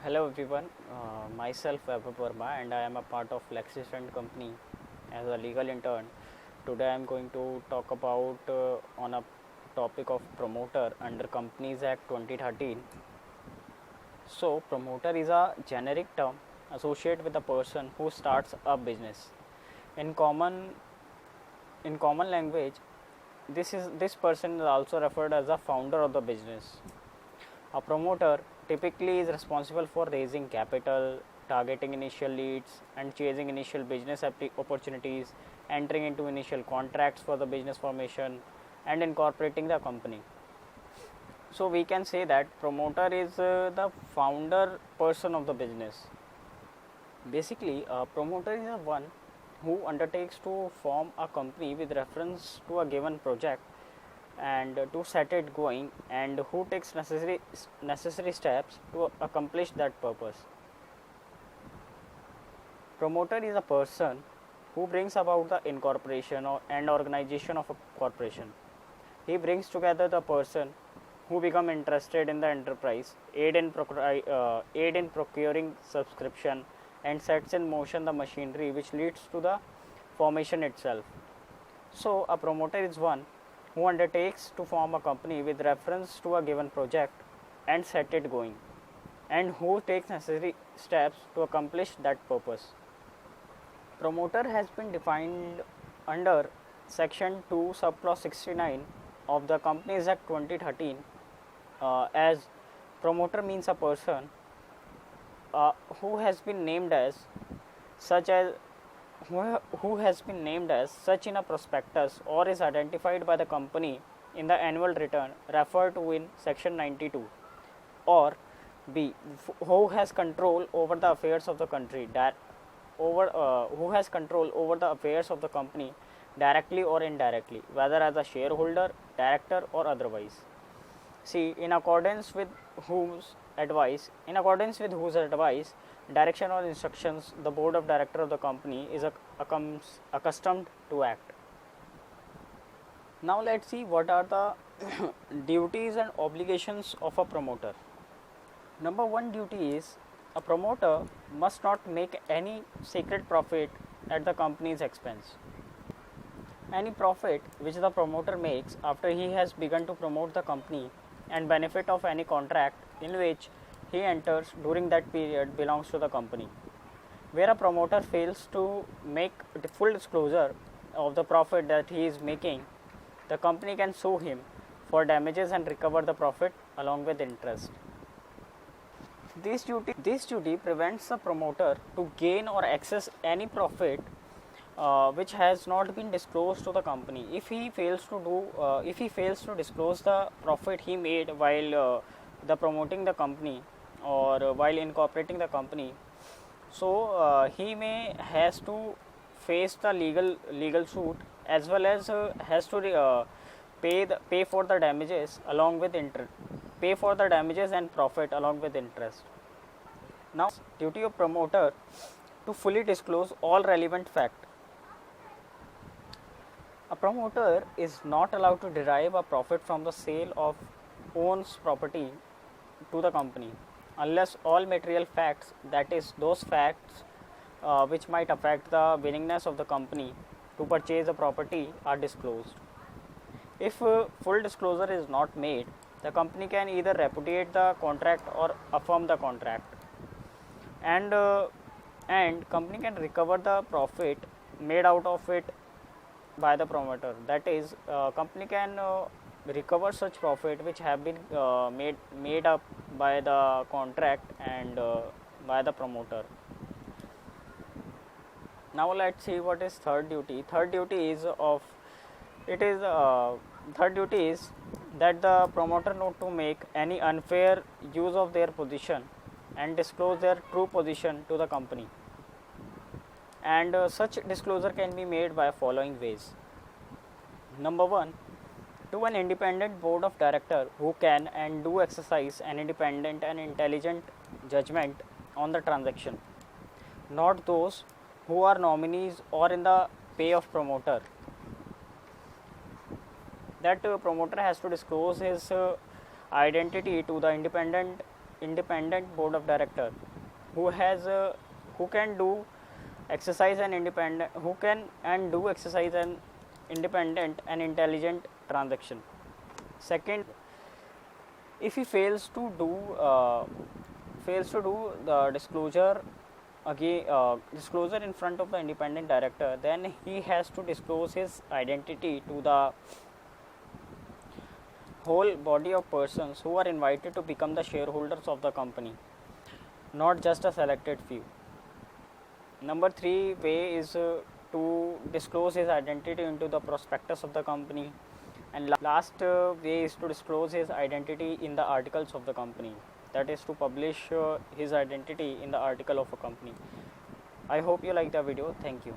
Hello everyone, myself Vaibhav Verma and I am a part of Lexis and Company as a legal intern. Today I am going to talk about on a topic of promoter under Companies Act 2013. So promoter is a generic term associated with a person who starts a business. In common in common language, this person is also referred as a founder of the business. A promoter typically is responsible for raising capital, targeting initial leads, and chasing initial business opportunities, entering into initial contracts for the business formation, and incorporating the company. So we can say that promoter is the founder person of the business. Basically, a promoter is the one who undertakes to form a company with reference to a given project and to set it going, and who takes necessary steps to accomplish that purpose. Promoter is a person who brings about the incorporation and organization of a corporation. He brings together the person who become interested in the enterprise, aid in procuring subscription, and sets in motion the machinery which leads to the formation itself. So a promoter is one who undertakes to form a company with reference to a given project and set it going, and who takes necessary steps to accomplish that purpose. Promoter has been defined under section 2 subclause 69 of the Companies Act 2013 as promoter means a person who has been named as such as who has been named as such in a prospectus or is identified by the company in the annual return referred to in section 92, or B, who has control over the affairs of the country who has control over the affairs of the company directly or indirectly, whether as a shareholder, director, or otherwise. See, in accordance with whose advice, direction or instructions, the board of director of the company is accustomed to act. Now let's see what are the duties and obligations of a promoter. Number one duty is a promoter must not make any secret profit at the company's expense. Any profit which the promoter makes after he has begun to promote the company and benefit of any contract in which he enters during that period belongs to the company. Where a promoter fails to make full disclosure of the profit that he is making, the company can sue him for damages and recover the profit along with interest. This duty prevents the promoter to gain or access any profit which has not been disclosed to the company. If he fails to disclose the profit he made while the promoting the company or while incorporating the company, so he may has to face the legal suit, as well as has to pay for the damages along with pay for the damages and profit along with interest. Now, duty of promoter to fully disclose all relevant fact. A promoter is not allowed to derive a profit from the sale of owns property to the company unless all material facts, that is those facts which might affect the willingness of the company to purchase the property, are disclosed. If full disclosure is not made, the company can either repudiate the contract or affirm the contract, and company can recover the profit made out of it by the promoter. That is, company can recover such profit which have been made up by the contract and by the promoter. Now let's see what is third duty. Third duty is that the promoter not to make any unfair use of their position and disclose their true position to the company. And such disclosure can be made by following ways. Number one, to an independent board of director who can and do exercise an independent and intelligent judgment on the transaction, not those who are nominees or in the pay of promoter. That promoter has to disclose his identity to the independent independent board of director who has who can do exercise and independent who can and do exercise and independent and intelligent transaction. Second, if he fails to do the disclosure again disclosure in front of the independent director, then he has to disclose his identity to the whole body of persons who are invited to become the shareholders of the company, not just a selected few. Number 3 way is to disclose his identity into the prospectus of the company, and last way is to disclose his identity in the articles of the company, that is to publish his identity in the article of a company. I hope you like the video. Thank you.